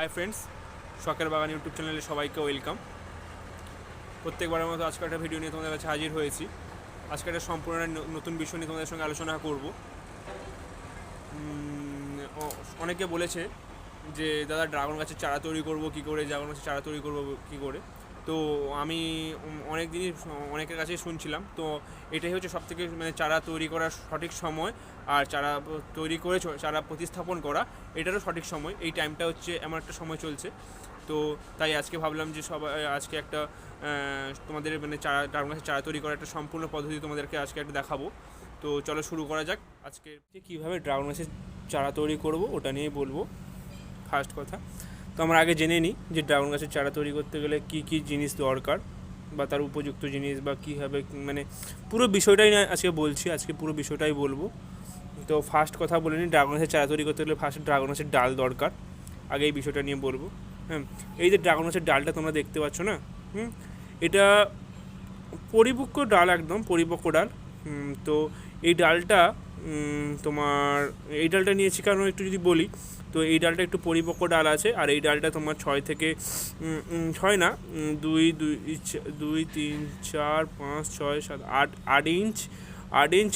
Hi friends, শখের বাগান YouTube চ্যানেলে সবাইকে ওয়েলকাম। প্রত্যেকবারের মতো আজকে একটা ভিডিও নিয়ে তোমাদের কাছে হাজির হয়েছি। আজকে একটা সম্পূর্ণ নতুন বিষয় নিয়ে তোমাদের সঙ্গে আলোচনা করব। অনেকে বলেছে যে দাদা ড্রাগন গাছের চারা তৈরি করব কী করে, ড্রাগন গাছের চারা তৈরি করব কী করে। তো আমি অনেক দিনই অনেকের কাছেই শুনছিলাম। তো এটাই হচ্ছে সবথেকে চারা তৈরি করার সঠিক সময়, আর চারা তৈরি করে চারা প্রতিস্থাপন করা এটারও সঠিক সময়। এই টাইমটা হচ্ছে এমন একটা সময় চলছে। তো তাই আজকে ভাবলাম যে আজকে একটা তোমাদের ড্রাগন গাছের চারা তৈরি করার একটা সম্পূর্ণ পদ্ধতি তোমাদেরকে আজকে একটা দেখাবো। তো চলো শুরু করা যাক। আজকে কীভাবে ড্রাগন গাছের চারা তৈরি করব ওটা নিয়েই বলবো। ফার্স্ট কথা, তো আমরা আগে জেনে নিই যে ড্রাগন গাছের চারা তৈরি করতে গেলে কী কী জিনিস দরকার বা তার উপযুক্ত জিনিস বা কীভাবে পুরো বিষয়টাই না আজকে বলছি, আজকে পুরো বিষয়টাই বলবো। তো ফার্স্ট কথা বলে নিই, ড্রাগন গাছের চারা তৈরি করতে গেলে ফার্স্ট ড্রাগন গাছের ডাল দরকার। আগে এই বিষয়টা নিয়ে বলবো। হ্যাঁ, এই যে ড্রাগন গাছের ডালটা তোমরা দেখতে পাচ্ছ না, এটা পরিপক্ক ডাল, একদম পরিপক্ক ডাল। তো এই ডালটা এই ডালটা নিয়েছি কারণ একটু যদি বলি, তো এই ডালটা একটু পরিপক্ক ডাল আছে। আর এই ডালটা তোমার 6 থেকে 6 না, 2 2 2 3 4 5 6 7 8 ইঞ্চ, 8 ইঞ্চ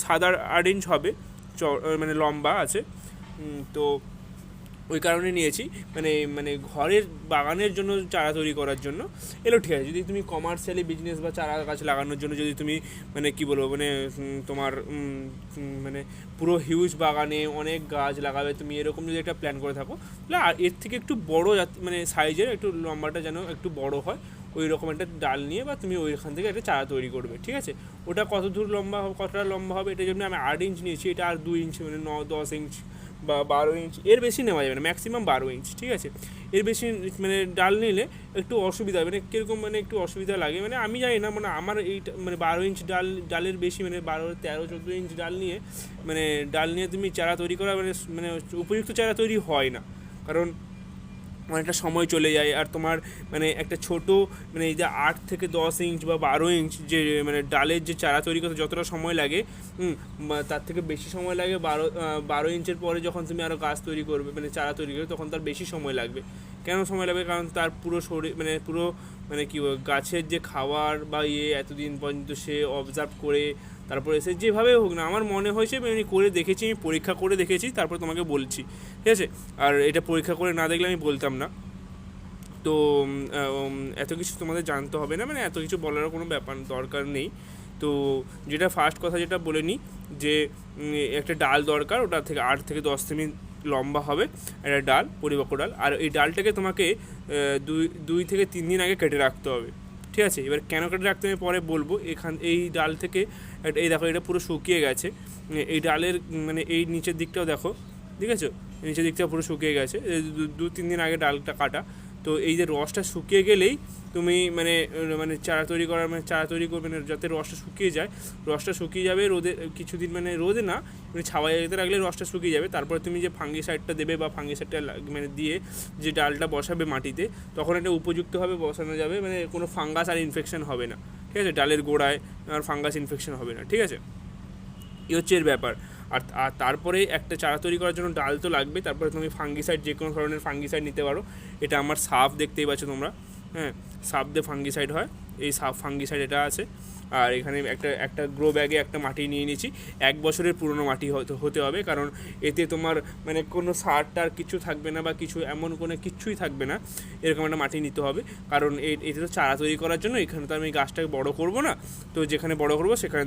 7-8 ইঞ্চ হবে, লম্বা আছে। তো ওই কারণে নিয়েছি, ঘরের বাগানের জন্য চারা তৈরি করার জন্য এলো, ঠিক আছে। যদি তুমি কমার্শিয়ালি বিজনেস বা চারা গাছ লাগানোর জন্য যদি তুমি কী বলবো তোমার পুরো হিউজ বাগানে অনেক গাছ লাগাবে তুমি, এরকম যদি একটা প্ল্যান করে থাকো, তাহলে আর এর থেকে একটু বড়ো সাইজের, একটু লম্বাটা যেন একটু বড়ো হয়, ওই রকম একটা ডাল নিয়ে বা তুমি ওইখান থেকে একটা চারা তৈরি করবে, ঠিক আছে। ওটা কতটা লম্বা হবে এটার জন্য আমি 8 ইঞ্চ নিয়েছি, এটা আর 2 ইঞ্চ 9-10 ইঞ্চ বা 12 ইঞ্চ, এর বেশি নেওয়া যাবে না, ম্যাক্সিমাম 12 ইঞ্চ, ঠিক আছে। এর বেশি ডাল নিলে একটু অসুবিধা, কীরকম একটু অসুবিধা লাগে, আমি জানি না, আমার এই 12 ইঞ্চ ডালের বেশি 12, 13, 14 ইঞ্চ ডাল নিয়ে তুমি চারা তৈরি করা উপযুক্ত চারা তৈরি হয় না, কারণ অনেকটা সময় চলে যায়। আর তোমার একটা ছোটো এই যে 8 থেকে 10 ইঞ্চ বা 12 ইঞ্চ যে ডালের যে চারা তৈরি করতে যতটা সময় লাগে, তার থেকে বেশি সময় লাগে 12 ইঞ্চের পরে যখন তুমি আরও গাছ তৈরি করবে, চারা তৈরি করবে, তখন তার বেশি সময় লাগবে। কেন সময় লাগবে? কারণ তার পুরো শরীর পুরো কী গাছের যে খাবার বা এতদিন পর্যন্ত সে অবজার্ভ করে তারপরে এসে যেভাবে হোক না, আমার মনে হয়েছে আমি করে দেখেছি, আমি পরীক্ষা করে দেখেছি, তারপর তোমাকে বলছি, ঠিক আছে। আর এটা পরীক্ষা করে না দেখলে আমি বলতাম না। তো এত কিছু তোমাদের জানতে হবে না, এত কিছু বলারও কোনো দরকার নেই। তো যেটা ফার্স্ট কথা যেটা বলে নিই, যে একটা ডাল দরকার, ওটা থেকে 8 থেকে 10 সেমি লম্বা হবে একটা ডাল, পরিপক্ক ডাল। আর এই ডালটাকে তোমাকে 2 থেকে 3 দিন আগে কেটে রাখতে হবে, ঠিক আছে। এবার কেন কেটে রাখতে হবে পরে বলবো। এই ডাল থেকে এই দেখো, এটা পুরো শুকিয়ে গেছে, এই ডালের এই নিচের দিকটাও দেখো, ঠিক আছে, নিচের দিকটা পুরো শুকিয়ে গেছে, 2-3 দিন আগে ডালটা কাটা। তো এই যে রসটা শুকিয়ে গেলেই তুমি চারা তৈরি করার চারা তৈরি করবে, যাতে রসটা শুকিয়ে যায়, রসটা শুকিয়ে যাবে রোদে কিছুদিন, রোদে না, ছাওয়া জায়গাতে রাখলে রসটা শুকিয়ে যাবে। তারপরে তুমি যে ফাঙ্গিসাইডটা দেবে বা ফাঙ্গিসাইডটা দিয়ে যে ডালটা বসাবে মাটিতে, তখন এটা উপযুক্তভাবে বসানো যাবে, কোনো ফাঙ্গাস আর ইনফেকশন হবে না, ঠিক আছে। ডালের গোড়ায় আর ফাঙ্গাস ইনফেকশন হবে না, ঠিক আছে। এই হচ্ছে এর ব্যাপার। আর তারপরে একটা চারা তৈরি করার জন্য ডাল তো লাগবে, তারপরে তুমি ফাঙ্গিসাইড, যে কোনো ধরনের ফাঙ্গিসাইড নিতে পারো। এটা আমার সাফ দেখতেই পাচ্ছ তোমরা, হ্যাঁ, সাফ দিয়ে ফাঙ্গিসাইড হয়, এই সাফ ফাঙ্গিসাইড এটা আছে। আর এখানে একটা গ্রো ব্যাগে একটা মাটি নিয়ে নিয়েছি, 1 বছরের পুরনো মাটি হতে হবে, কারণ এতে তোমার কোনো সার টার কিছু থাকবে না বা কিছু এমন কোনো কিছুই থাকবে না, এরকম একটা মাটি নিতে হবে। কারণ এতে তো চারা তৈরি করার জন্য, এখানে তো আমি গাছটাকে বড় করব না, তো যেখানে বড় করব সেখানে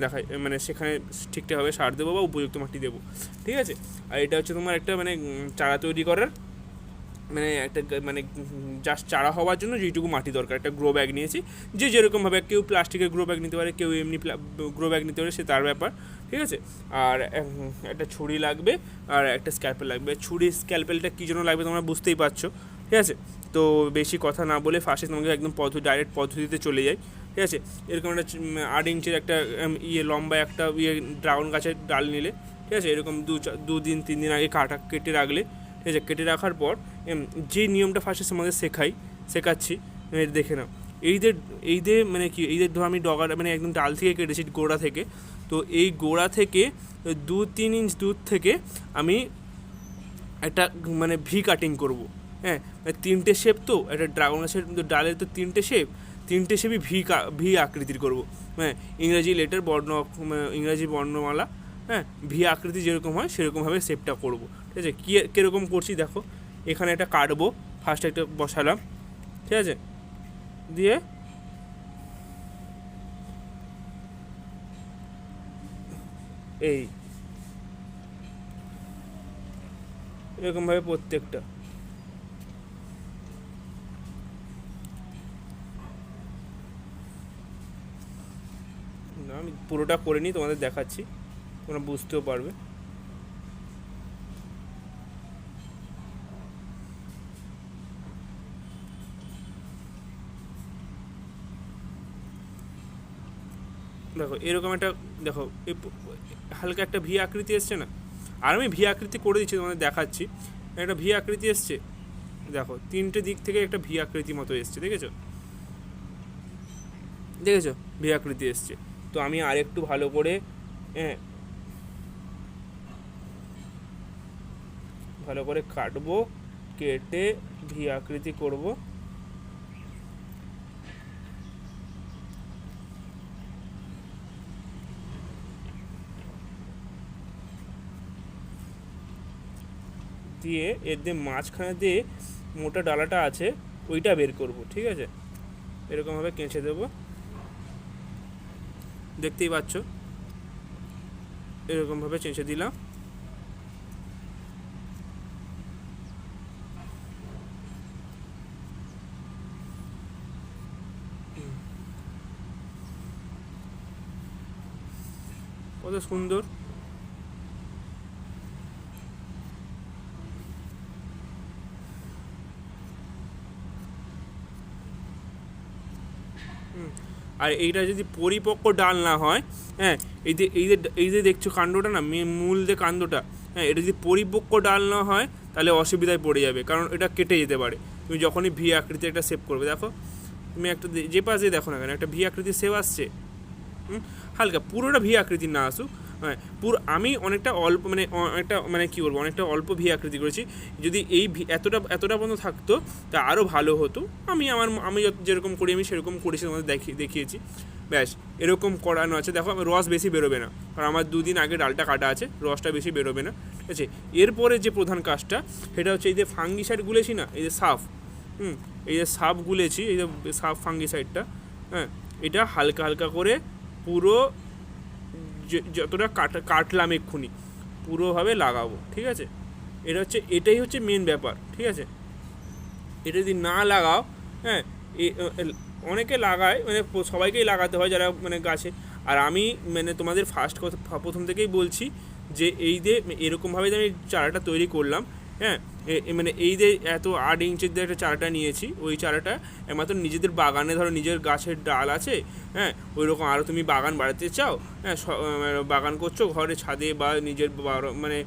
সেখানে ঠিকঠাকভাবে সার দেবো বা উপযুক্ত মাটি দেবো, ঠিক আছে। আর এটা হচ্ছে তোমার একটা চারা তৈরি করার একটা জাস্ট চারা হওয়ার জন্য যেটুকু মাটি দরকার। একটা গ্রো ব্যাগ নিয়েছি, যে যেরকমভাবে, কেউ প্লাস্টিকের গ্রো ব্যাগ নিতে পারে, কেউ এমনি গ্রো ব্যাগ নিতে পারে, সে তার ব্যাপার, ঠিক আছে। আর একটা ছুরি লাগবে আর একটা স্ক্যালপেল লাগবে। স্ক্যালপেলটা কী জন্য লাগবে তোমরা বুঝতেই পারছো, ঠিক আছে। তো বেশি কথা না বলে ফার্স্টে তোমাকে একদম ডাইরেক্ট পদ্ধতিতে চলে যাই, ঠিক আছে। এরকম একটা 8 ইঞ্চের একটা লম্বা একটা ড্রাগন গাছের ডাল নিলে, ঠিক আছে, এরকম 2-3 দিন আগে কেটে রাখলে, ঠিক আছে। কেটে রাখার পর যে নিয়মটা ফার্স্টে তোমাদের শেখাচ্ছি, দেখে নাও। এইদের ধরো আমি ডগা একদম ডাল থেকে কেটেছি, গোড়া থেকে। তো এই গোড়া থেকে 2-3 ইঞ্চ দূর থেকে আমি একটা ভি কাটিং করব, হ্যাঁ, তিনটে শেপ, তো একটা ড্রাগন গাছের ডালের তো তিনটে শেপ, তিনটে শেপই ভি আকৃতির করব। হ্যাঁ, ইংরাজি লেটার বর্ণ, ইংরাজি বর্ণমালা, হ্যাঁ, ভি আকৃতি যেরকম হয় সেরকমভাবে শেপটা করব। ঠিক আছে, কীরকম করছি দেখো, এখানে একটা কাটবো, ফার্স্ট একটা বসালাম, ঠিক আছে, দিয়ে এই এরকমভাবে প্রত্যেকটা, না আমি পুরোটা করে নিই, তোমাদের দেখাচ্ছি, তোমরা বুঝতেও পারবে। দেখো এরকম একটা, দেখো হালকা একটা ভি আকৃতি এসছে না, আর আমি ভি আকৃতি করে দিচ্ছি, তোমাদের দেখাচ্ছি, একটা ভি আকৃতি এসছে, দেখো তিনটে দিক থেকে একটা ভি আকৃতি মতো এসছে, দেখেছো, দেখেছো ভি আকৃতি এসছে। তো আমি আর একটু ভালো করে, হ্যাঁ, ভালো করে কাটবো, কেটে ভি আকৃতি করব। দিয়ে এর দিয়ে মাঝখানে দিয়ে মোটা ডালাটা আছে ওইটা বের করব, ঠিক আছে, এরকমভাবে কেঁচে দেবো, দেখতেই পাচ্ছ, এরকমভাবে চেঁচে দিলাম। কত সুন্দর, আর এইটা যদি পরিপক্ক ডাল না হয়, হ্যাঁ, এই যে দেখছো কাণ্ডটা না, মূল যে কাণ্ডটা, হ্যাঁ, এটা যদি পরিপক্ক ডাল না হয় তাহলে অসুবিধায় পড়ে যাবে, কারণ এটা কেটে যেতে পারে। তুমি যখনই ভি আকৃতির একটা শেপ করবে, দেখো তুমি একটা যে পাশে দেখো না কেন একটা ভি আকৃতির শেপ আসছে, হালকা, পুরোটা ভি আকৃতির না আসুক, হ্যাঁ, আমি অনেকটা অল্প, মানে অনেকটা, মানে কী বলবো, অনেকটা অল্প ভি আকৃতি করেছি। যদি এই এতটা পর্যন্ত থাকতো তা আরও ভালো হতো। আমি যেরকম করি আমি সেরকম করেছি, তোমাদের দেখিয়েছি, ব্যাস। এরকম করানো আছে, দেখো আমার রস বেশি বেরোবে না, কারণ আমার 2 দিন আগে ডালটা কাটা আছে, রসটা বেশি বেরোবে না, ঠিক আছে। এরপরে যে প্রধান কাজটা সেটা হচ্ছে এই যে ফাঙ্গিসাইড গুলেছি না, এই যে সাফ, এই যে সাফ গুলেছি, এই যে সাফ ফাঙ্গিসাইডটা, হ্যাঁ, এটা হালকা হালকা করে পুরো যতটা কাটলাম এক্ষুনি পুরোভাবে লাগাবো, ঠিক আছে। এটাই হচ্ছে মেন ব্যাপার, ঠিক আছে। এটা যদি না লাগাও, হ্যাঁ, অনেকে লাগায়, মানে সবাইকেই লাগাতে হয় যারা মানে গাছে, আর আমি মানে তোমাদের প্রথম থেকেই বলছি যে এই যে এরকমভাবে যে আমি চারাটা তৈরি করলাম, হ্যাঁ, মানে এই যে এত 8 ইঞ্চের দিয়ে একটা চারাটা নিয়েছি, ওই চারাটা একমাত্র নিজেদের বাগানে, ধরো নিজের গাছের ডাল আছে, হ্যাঁ, ওই রকম আরও তুমি বাগান বাড়াতে চাও, হ্যাঁ, বাগান করছো ঘরে ছাদে বা নিজের মানে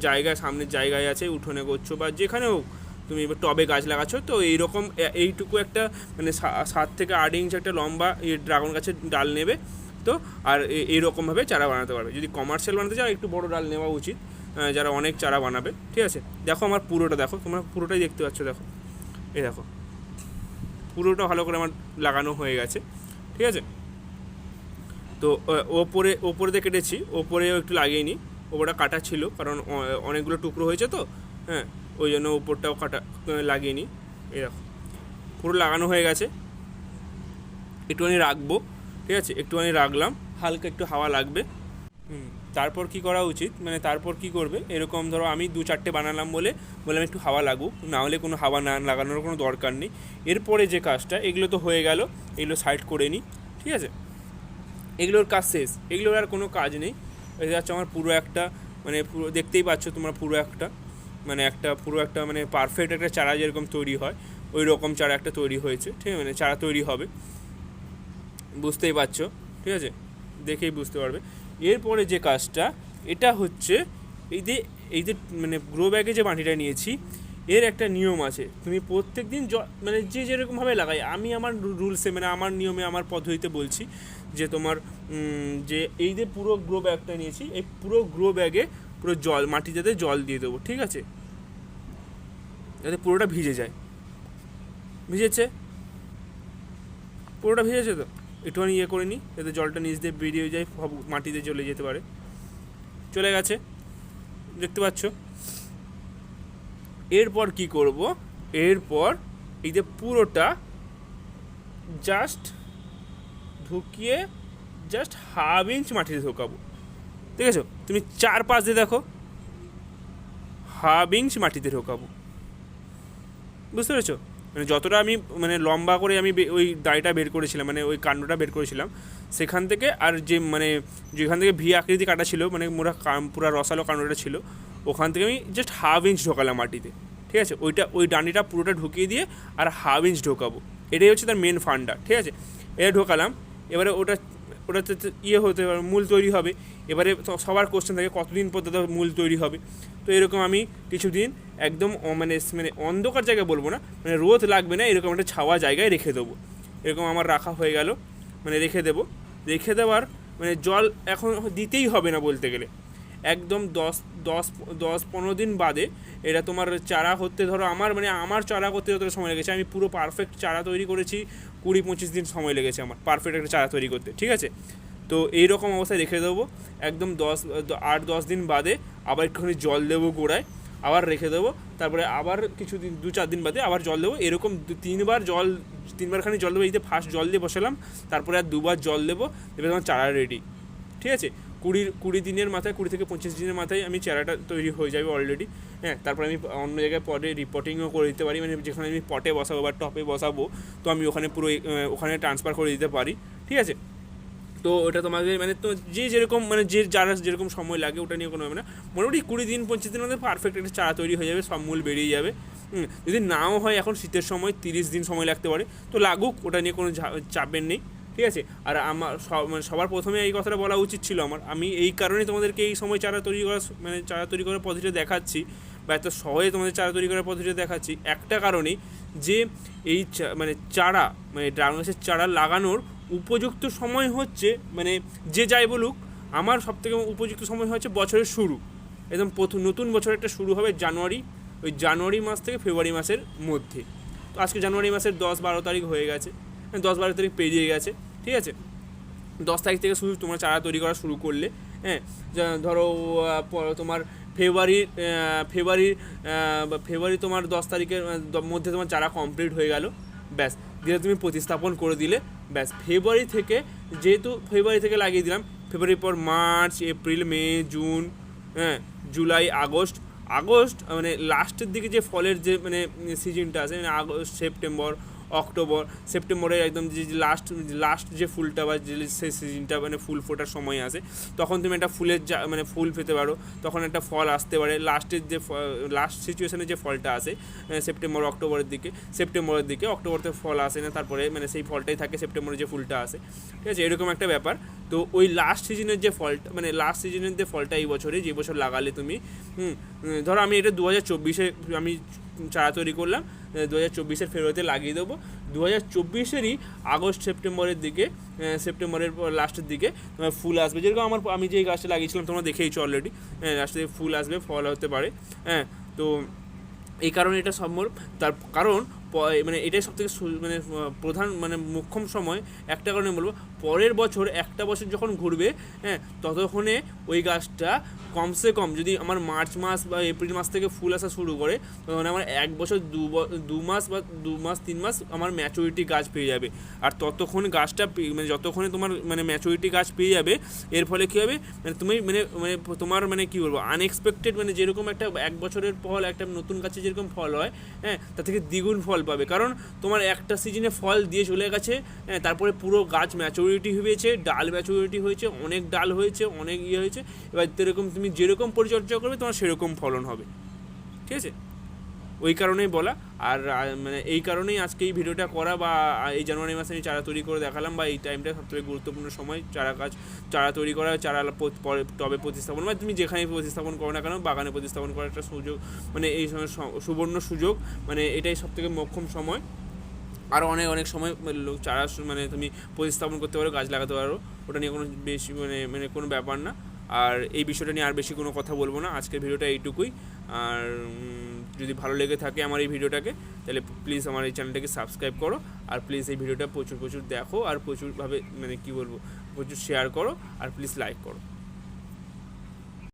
জায়গায়, সামনের জায়গায় আছে উঠোনে করছো বা যেখানে হোক, তুমি এবার টবে গাছ লাগাচ্ছ, তো এইরকম এইটুকু একটা মানে 7 থেকে 8 ইঞ্চ একটা লম্বা এই ড্রাগন গাছের ডাল নেবে, তো আর এইরকমভাবে চারা বানাতে পারবে। যদি কমার্শিয়াল বানাতে চাও একটু বড় ডাল নেওয়া উচিত, যারা অনেক চারা বানাবে, ঠিক আছে। দেখো আমার পুরোটা দেখো, তোমরা পুরোটাই দেখতে পাচ্ছ, দেখো এই দেখো পুরোটা ভালো করে আমার লাগানো হয়ে গেছে, ঠিক আছে। তো ওপরে দিয়ে কেটেছি, ওপরেও একটু লাগিয়ে নিই, ওপরটা কাটা ছিল কারণ অনেকগুলো টুকরো হয়েছে, তো হ্যাঁ, ওই জন্য ওপরটাও লাগিয়ে নিই। এই দেখো পুরো লাগানো হয়ে গেছে, একটুখানি রাখবো, ঠিক আছে, একটুখানি রাখলাম, হালকা একটু হাওয়া লাগবে। তারপর কি করা উচিত, মানে তারপর কি করবে, এরকম ধরো আমি 2-4টে বানালাম বললাম একটু হাওয়া লাগুক, না হলে কোনো হাওয়া না লাগানোর কোনো দরকার নেই। এরপরে যে কাজটা, এগুলো তো হয়ে গেল, এগুলো সাইড করে নিই, ঠিক আছে, এগুলোর কাজ শেষ, এগুলোর আর কোনো কাজ নেই। এটা হচ্ছে আমার পুরো একটা, মানে পুরো দেখতেই পাচ্ছ তোমরা, পুরো একটা মানে পারফেক্ট একটা চারা যেরকম তৈরি হয় ওই রকম চারা একটা তৈরি হয়েছে, ঠিক আছে, মানে চারা তৈরি হবে, বুঝতেই পারছো, ঠিক আছে, দেখেই বুঝতে পারবে। এরপরে যে কাজটা, এটা হচ্ছে এই যে মানে গ্রো ব্যাগে যে মাটিটা নিয়েছি, এর একটা নিয়ম আছে, তুমি প্রত্যেক দিন মানে যে যেরকমভাবে লাগাই, আমি আমার রুলসে, মানে আমার নিয়মে, আমার পদ্ধতিতে বলছি যে তোমার যে এই যে পুরো গ্রো ব্যাগটা নিয়েছি, এই পুরো গ্রো ব্যাগে পুরো মাটিটাতে জল দিয়ে দেবো, ঠিক আছে, যাতে পুরোটা ভিজে যায়। ভিজেছে, পুরোটা ভিজেছে তো একটুখানি ইয়ে করে নিই যাতে জলটা নিচ দিয়ে বেরিয়ে যায়, সব মাটিতে চলে যেতে পারে। চলে গেছে, দেখতে পাচ্ছ। এরপর কি করব, এরপর এই যে পুরোটা জাস্ট ঢুকিয়ে জাস্ট 1/2 ইঞ্চ মাটিতে ঢোকাবো। ঠিক আছে, তুমি 4-5 দিয়ে দেখো, 1/2 ইঞ্চ মাটিতে ঢোকাবো। বুঝতে পেরেছো? মানে যতটা আমি মানে লম্বা করে আমি ওই দাড়িটা বের করেছিলাম, মানে ওই কাণ্ডটা বের করেছিলাম সেখান থেকে, আর যে মানে যেখান থেকে ভি আকৃতি কাটা ছিল, মানে পুরা রসালো কাণ্ডটা ছিল, ওখান থেকে আমি জাস্ট 1/2 ইঞ্চ ঢোকালাম মাটিতে। ঠিক আছে, ওই ডাঁডিটা পুরোটা ঢুকিয়ে দিয়ে আর 1/2 ইঞ্চ ঢোকাবো। এটাই হচ্ছে তার মেন ফান্ডা। ঠিক আছে, এটা ঢোকালাম। এবারে ওটা ইয়ে হতে পারে, মূল তৈরি হবে। এবারে সবার কোশ্চেন থাকে কতদিন পর দাদা মূল তৈরি হবে। তো এরকম আমি কিছুদিন একদম মানে অন্ধকার জায়গায় বলবো না, মানে রোদ লাগবে না এরকম একটা ছাওয়া জায়গায় রেখে দেবো। এরকম আমার রাখা হয়ে গেল, মানে রেখে দেবো। রেখে দেওয়ার মানে জল এখন দিতেই হবে না বলতে গেলে, একদম 10-15 দিন বাদে এটা তোমার চারা হতে, ধরো আমার চারা করতে যতটা সময় লেগেছে, আমি পুরো পারফেক্ট চারা তৈরি করেছি 20-25 দিন সময় লেগেছে আমার পারফেক্ট একটা চারা তৈরি করতে। ঠিক আছে, তো এইরকম অবস্থায় রেখে দেবো। একদম 8-10 দিন বাদে আবার একটুখানি জল দেবো গোড়ায়, আবার রেখে দেবো। তারপরে আবার কিছুদিন 2-4 দিন বাদে আবার জল দেবো। এরকম 3বারখানি জল দেবো। এই যে ফার্স্ট জল দিয়ে বসালাম, তারপরে আর 2বার জল দেবো, এবার তোমার চারা রেডি। ঠিক আছে, 20 দিনের মাথায়, 20 থেকে 25 দিনের মাথায় আমি চারাটা তৈরি হয়ে যাবে অলরেডি। হ্যাঁ, তারপরে আমি অন্য জায়গায় পটে রিপোর্টিংও করে দিতে পারি, মানে যেখানে আমি পটে বসাবো বা টপে বসাবো, তো আমি ওখানে পুরো ওখানে ট্রান্সফার করে দিতে পারি। ঠিক আছে, তো ওটা তোমাদের মানে তো যেরকম মানে যারা যেরকম সময় লাগে ওটা নিয়ে কোনো হবে না। মোটামুটি 20-25 দিনের মধ্যে পারফেক্ট একটা চারা তৈরি হয়ে যাবে, সব মূল বেরিয়ে যাবে। যদি নাও হয় এখন শীতের সময় 30 দিন সময় লাগতে পারে, তো লাগুক, ওটা নিয়ে কোনো চাপের নেই। ঠিক আছে, আর আমার সবার প্রথমে এই কথাটা বলা উচিত ছিল আমার। আমি এই কারণে তোমাদেরকে এই সময় চারা তৈরি করার পদ্ধতিটা দেখাচ্ছি, বা এত সহজে তোমাদের চারা তৈরি করার পদ্ধতিটা দেখাচ্ছি একটা কারণেই, যে এই মানে চারা মানে ড্রাগন গাছের চারা লাগানোর উপযুক্ত সময় হচ্ছে, মানে যে যাই বলুক, আমার সবথেকে উপযুক্ত সময় হচ্ছে বছরের শুরু, একদম নতুন বছর একটা শুরু হবে জানুয়ারি মাস থেকে ফেব্রুয়ারি মাসের মধ্যে। তো আজকে জানুয়ারি মাসের 10-12 তারিখ হয়ে গেছে, 10-12 তারিখ পেরিয়ে গেছে। ঠিক আছে, 10 তারিখ থেকে শুরু তোমরা চারা তৈরি করা শুরু করলে। হ্যাঁ, ধরো তোমার ফেব্রুয়ারি তোমার 10 তারিখের মধ্যে তোমার চারা কমপ্লিট হয়ে গেল, ব্যাস দিয়ে তুমি প্রতিস্থাপন করে দিলে। ব্যাস ফেব্রুয়ারি থেকে লাগিয়ে দিলাম, ফেব্রুয়ারির পর মার্চ, এপ্রিল, মে, জুন, হ্যাঁ, জুলাই, আগস্ট মানে লাস্টের দিকে যে ফলের যে মানে সিজনটা আছে, মানে আগস্ট, সেপ্টেম্বর, অক্টোবর, সেপ্টেম্বরের একদম যে লাস্ট যে ফুলটা বা যে সেই সিজনটা মানে ফুল ফোটার সময় আসে, তখন তুমি একটা মানে ফুল পেতে পারো, তখন একটা ফল আসতে পারে। লাস্ট সিচুয়েশনে যে ফলটা আসে অক্টোবরের দিকে, অক্টোবরতে ফল আসে না, তারপরে মানে সেই ফলটাই থাকে সেপ্টেম্বরে যে ফুলটা আসে। ঠিক আছে, এরকম একটা ব্যাপার। তো ওই লাস্ট সিজনের যে ফলটা এই বছরে, যে বছর লাগালে তুমি, ধরো আমি এটা 2024-এ আমি চারা তৈরি করলাম, 2024-এর ফেব্রুয়ারিতে লাগিয়ে দেবো। 2024-এরই আগস্ট সেপ্টেম্বরের লাস্টের দিকে ফুল আসবে। যেরকম আমি যে গাছটা লাগিয়েছিলাম তোমরা দেখেইছো অলরেডি, লাস্টে ফুল আসবে, ফল হতে পারে। হ্যাঁ, তো এই কারণে এটা সম্ভব। তার কারণ মানে এটাই সবথেকে মানে প্রধান মানে মোক্ষম সময় একটা কারণে বলবো, পরের বছর একটা বছর যখন ঘুরবে, হ্যাঁ, ততক্ষণে ওই গাছটা কমসে কম যদি আমার মার্চ মাস বা এপ্রিল মাস থেকে ফুল আসা শুরু করে, তখন আমার 1 বছর 2 মাস বা 2 মাস 3 মাস আমার ম্যাচুরিটি গাছ পেয়ে যাবে। আর ততক্ষণ গাছটা মানে যতক্ষণে তোমার মানে ম্যাচুরিটি গাছ পেয়ে যাবে, এর ফলে কী হবে, মানে তুমি মানে তোমার মানে কী বলবো, আনএক্সপেক্টেড মানে যেরকম একটা 1 বছরের ফল একটা নতুন গাছে যেরকম ফল হয়, হ্যাঁ, তার থেকে দ্বিগুণ ফল পাবে। কারণ তোমার একটা সিজনে ফল দিয়ে চলে গেছে, হ্যাঁ, তারপরে পুরো গাছ ম্যাচুরিটি হয়েছে, ডাল ম্যাচুরিটি হয়েছে, অনেক ডাল হয়েছে, অনেক হয়েছে। এবার এরকম তুমি যেরকম পরিচর্যা করবে তোমার সেরকম ফলন হবে। ঠিক আছে, ওই কারণেই বলা। আর মানে এই কারণেই আজকে এই ভিডিওটা করা, বা এই জানুয়ারি মাসে আমি চারা তৈরি করে দেখালাম, বা এই টাইমটা সবথেকে গুরুত্বপূর্ণ সময় চারা তৈরি করা, চারা টবে প্রতিস্থাপন, বা তুমি যেখানে প্রতিস্থাপন করো না কেন, বাগানে প্রতিস্থাপন করার একটা সুযোগ, মানে এই সময় সুবর্ণ সুযোগ, মানে এটাই সবথেকে মোক্ষম সময়। আরও অনেক সময় চারা মানে তুমি প্রতিস্থাপন করতে পারো, গাছ লাগাতে পারো, ওটা নিয়ে কোনো বেশি মানে কোনো ব্যাপার না। আর এই বিষয়টা নিয়ে আর বেশি কোনো কথা বলবো না, আজকের ভিডিওটা এইটুকুই। আর যদি ভালো লেগে থাকে আমার এই ভিডিওটাকে, তাহলে প্লিজ আমার এই চ্যানেলটাকে সাবস্ক্রাইব করো, আর প্লিজ এই ভিডিওটা প্রচুর দেখো, আর প্রচুরভাবে মানে কী বলবো, প্রচুর শেয়ার করো, আর প্লিজ লাইক করো।